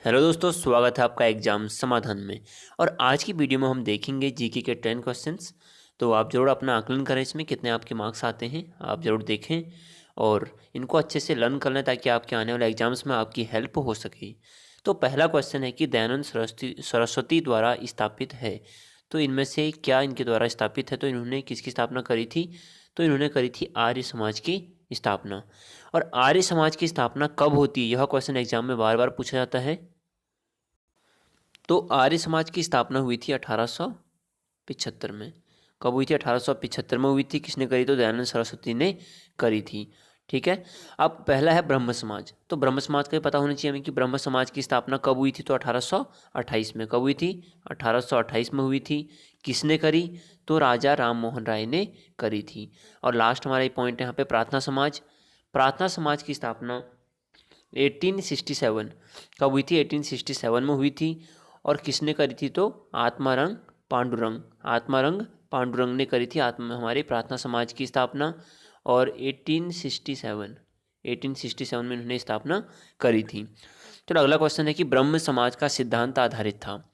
Hello दोस्तों, स्वागत है आपका एग्जाम समाधान में। और आज की वीडियो में हम देखेंगे जीके के 10 क्वेश्चंस। तो आप ज़रूर अपना आकलन करें, इसमें कितने आपके मार्क्स आते हैं आप ज़रूर देखें और इनको अच्छे से लर्न कर लें ताकि आपके आने वाले एग्जाम्स में आपकी हेल्प हो सके। तो पहला क्वेश्चन है कि दयानंद सरस्वती द्वारा स्थापित है। तो इनमें से क्या इनके द्वारा स्थापित है? तो इन्होंने किसकी स्थापना करी थी? तो इन्होंने करी थी आर्य समाज की स्थापना। और आर्य समाज की स्थापना कब होती है, यह क्वेश्चन एग्जाम में बार बार पूछा जाता है। तो आर्य समाज की स्थापना हुई थी 1875 में। कब हुई थी? 1875 में हुई थी। किसने करी? तो दयानंद सरस्वती ने करी थी। ठीक है। अब पहला है ब्रह्म समाज। तो ब्रह्म समाज का भी पता होना चाहिए हमें कि ब्रह्म समाज की स्थापना कब हुई थी? तो 1828 में। कब हुई थी? 1828 में हुई थी। किसने करी? तो राजा राम मोहन राय ने करी थी। और लास्ट हमारा ये पॉइंट है यहाँ पे, प्रार्थना समाज। प्रार्थना समाज की स्थापना 1867 कब हुई थी? 1867 में हुई थी। और किसने करी थी? तो आत्मारंग पांडुरंग ने करी थी हमारे प्रार्थना समाज की स्थापना। और 1867 में इन्होंने स्थापना करी थी। तो अगला क्वेश्चन है कि ब्रह्म समाज का सिद्धांत आधारित था।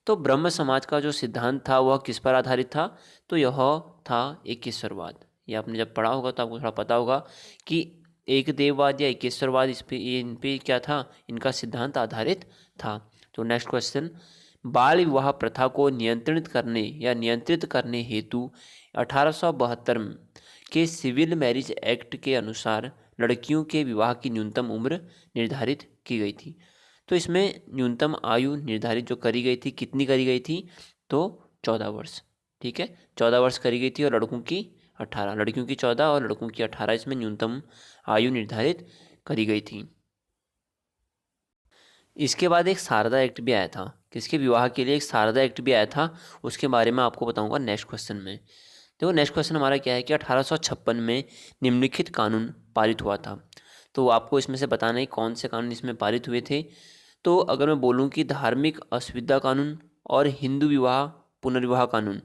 तो ब्रह्म समाज का जो सिद्धांत था वह किस पर आधारित था? तो यह था एकेश्वरवाद। ये आपने जब पढ़ा होगा तो आपको थोड़ा पता होगा कि एक देववाद या एकेश्वरवाद, इन पे क्या था? इनका सिद्धांत आधारित था। तो नेक्स्ट क्वेश्चन, बाल विवाह प्रथा को नियंत्रित करने हेतु 1872 के सिविल मैरिज एक्ट के अनुसार लड़कियों के विवाह की न्यूनतम उम्र निर्धारित की गई थी। तो इसमें न्यूनतम आयु निर्धारित जो करी गई थी, कितनी करी गई थी? तो 14 वर्ष। ठीक है, 14 वर्ष करी गई थी। और लड़कों की 18, लड़कियों की 14 और लड़कों की 18 इसमें न्यूनतम आयु निर्धारित करी गई थी। इसके बाद एक शारदा एक्ट भी आया था। किसके विवाह के लिए एक शारदा एक्ट भी आया था? उसके बारे में आपको बताऊंगा नेक्स्ट क्वेश्चन में। देखो नेक्स्ट क्वेश्चन हमारा क्या है कि 1856 में निम्नलिखित कानून पारित हुआ था। तो आपको इसमें से बताना है कौन से कानून इसमें पारित हुए थे। तो अगर मैं बोलूँ कि धार्मिक असुविधा कानून और हिंदू विवाह पुनर्विवाह कानून,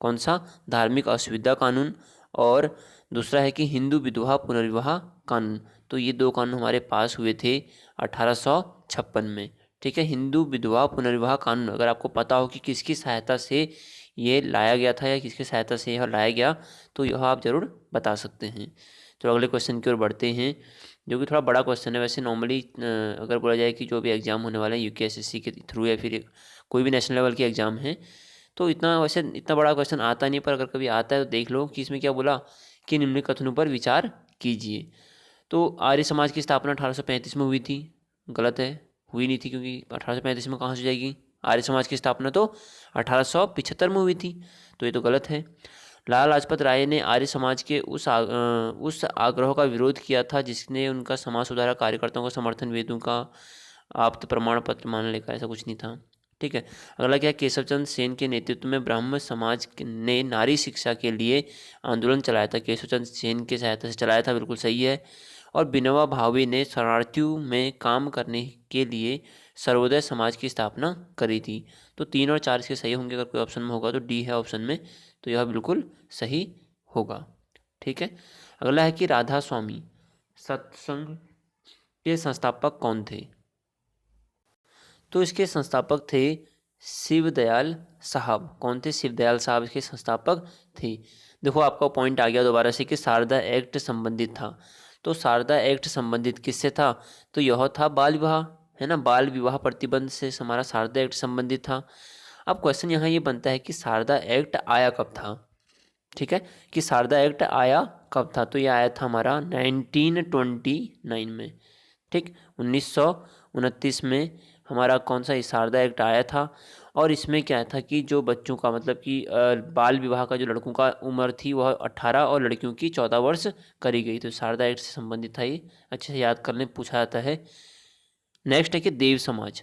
कौन सा? धार्मिक असुविधा कानून और दूसरा है कि हिंदू विधवा पुनर्विवाह कानून। तो ये दो कानून हमारे पास हुए थे 1856 में। ठीक है, हिंदू विधवा पुनर्विवाह कानून अगर आपको पता हो कि किसकी सहायता से ये लाया गया था या किसकी सहायता से यह लाया गया तो यह आप ज़रूर बता सकते हैं। तो अगले क्वेश्चन की ओर बढ़ते हैं, जो कि थोड़ा बड़ा क्वेश्चन है। वैसे नॉर्मली अगर बोला जाए कि जो भी एग्ज़ाम होने वाला है यूकेएसएससी के थ्रू या फिर कोई भी नेशनल लेवल के एग्ज़ाम है, तो इतना वैसे इतना बड़ा क्वेश्चन आता नहीं, पर अगर कभी आता है तो देख लो कि इसमें क्या बोला कि निम्न कथनों पर विचार कीजिए। तो आर्य समाज की स्थापना 1835 में हुई थी। गलत है, हुई नहीं थी, क्योंकि 1835 में कहाँ से जाएगी? आर्य समाज की स्थापना तो 1875 में हुई थी। तो ये तो गलत है। लाला लाजपत राय ने आर्य समाज के उस आग्रह का विरोध किया था जिसने उनका समाज सुधारक कार्यकर्ताओं का समर्थन वेदों का आप्त प्रमाण पत्र मान लेकर, ऐसा कुछ नहीं था। ठीक है। अगला क्या है? केशव चंद्र सेन के नेतृत्व में ब्राह्मण समाज ने नारी शिक्षा के लिए आंदोलन चलाया था। केशव चंद्र सेन की सहायता से चलाया था, बिल्कुल सही है। और विनोबा भावे ने शरणार्थियों में काम करने के लिए सर्वोदय समाज की स्थापना करी थी। तो 3 और 4 इसके सही होंगे। अगर कोई ऑप्शन में होगा तो डी है ऑप्शन में, तो यह बिल्कुल सही होगा। ठीक है। अगला है कि राधा स्वामी सत्संग के संस्थापक कौन थे? तो इसके संस्थापक थे शिवदयाल साहब। कौन थे? शिवदयाल साहब इसके संस्थापक थे। देखो आपका पॉइंट आ गया दोबारा से कि शारदा एक्ट संबंधित था। तो शारदा एक्ट संबंधित किससे था? तो यह था बाल विवाह, है ना, बाल विवाह प्रतिबंध से हमारा शारदा एक्ट संबंधित था। अब क्वेश्चन यहाँ ये बनता है कि शारदा एक्ट आया कब था? ठीक है, कि शारदा एक्ट आया कब था? तो ये आया था हमारा 1929 में। ठीक, 1929 में हमारा कौन सा शारदा एक्ट आया था। और इसमें क्या था कि जो बच्चों का मतलब कि बाल विवाह का जो लड़कों का उम्र थी वह 18 और लड़कियों की 14 वर्ष करी गई। तो शारदा एक्ट से संबंधित था ये, अच्छे से याद करने पूछा जाता है। नेक्स्ट है कि देव समाज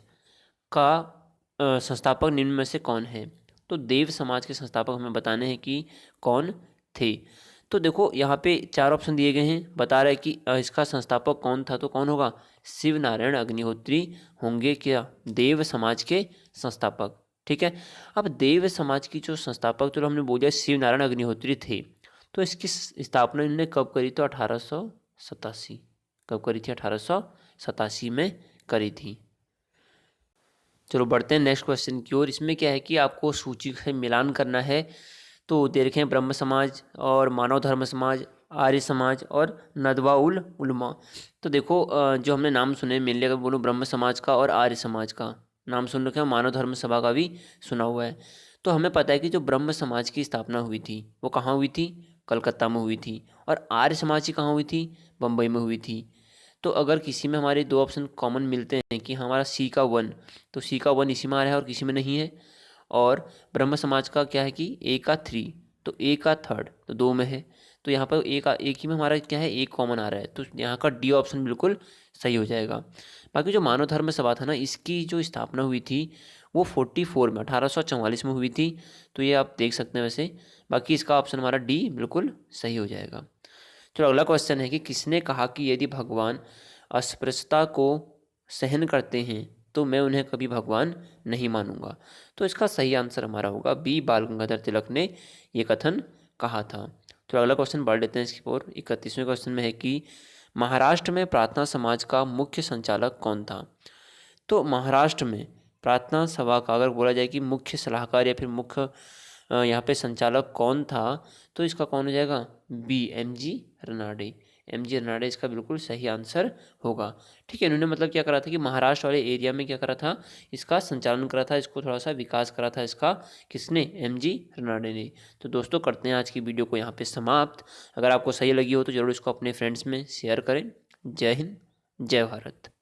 का संस्थापक निम्न में से कौन है? तो देव समाज के संस्थापक हमें बताने हैं कि कौन थे। तो देखो यहाँ पे 4 ऑप्शन दिए गए हैं, बता रहा है कि इसका संस्थापक कौन था। तो कौन होगा? शिव नारायण अग्निहोत्री होंगे क्या देव समाज के संस्थापक। ठीक है। अब देव समाज की जो संस्थापक तो हमने बोला शिव नारायण अग्निहोत्री थे। तो इसकी स्थापना इन्होंने कब करी? तो 1887। कब करी थी? 1887 में करी थी। चलो बढ़ते हैं नेक्स्ट क्वेश्चन की ओर। इसमें क्या है कि आपको सूची से मिलान करना है। तो देखें ब्रह्म समाज और मानव धर्म समाज, आर्य समाज और नदवा उल उलमा। तो देखो जो हमने नाम सुने मेनली, अगर बोलूँ ब्रह्म समाज का और आर्य समाज का नाम सुन रखे हैं, मानव धर्म सभा का भी सुना हुआ है। तो हमें पता है कि जो ब्रह्म समाज की स्थापना हुई थी वो कहाँ हुई थी, कलकत्ता में हुई थी। और आर्य समाज की कहाँ हुई थी, बम्बई में हुई थी। तो अगर किसी में हमारे दो ऑप्शन कॉमन मिलते हैं कि हमारा सी का वन, तो सी का वन इसी में आ रहा है और किसी में नहीं है। और ब्रह्म समाज का क्या है कि ए का थ्री, तो ए का थर्ड तो दो में है। तो यहाँ पर एक ही में हमारा क्या है, एक कॉमन आ रहा है, तो यहाँ का डी ऑप्शन बिल्कुल सही हो जाएगा। बाकी जो मानव धर्म सभा था ना, इसकी जो स्थापना हुई थी वो 44 में 1844 में हुई थी। तो ये आप देख सकते हैं वैसे। बाकी इसका ऑप्शन हमारा डी बिल्कुल सही हो जाएगा। चलो अगला क्वेश्चन है कि किसने कहा कि यदि भगवान अस्पृश्यता को सहन करते हैं तो मैं उन्हें कभी भगवान नहीं मानूंगा। तो इसका सही आंसर हमारा होगा बी, बाल गंगाधर तिलक ने ये कथन कहा था। तो अगला क्वेश्चन बढ़ लेते हैं इसकी ओर। 31वें क्वेश्चन में है कि महाराष्ट्र में प्रार्थना समाज का मुख्य संचालक कौन था। तो महाराष्ट्र में प्रार्थना सभा का अगर बोला जाए कि मुख्य सलाहकार या फिर मुख्य यहाँ पे संचालक कौन था, तो इसका कौन हो जाएगा, B, M G Ranade. M G Ranade इसका बिल्कुल सही आंसर होगा। ठीक है, इन्होंने मतलब क्या करा था कि महाराष्ट्र वाले एरिया में क्या करा था, इसका संचालन करा था, इसको थोड़ा सा विकास करा था इसका, किसने, एम जी रनाडे ने। तो दोस्तों करते हैं आज की वीडियो को यहाँ पे समाप्त। अगर आपको सही लगी हो तो ज़रूर इसको अपने फ्रेंड्स में शेयर करें। जय हिंद, जय भारत।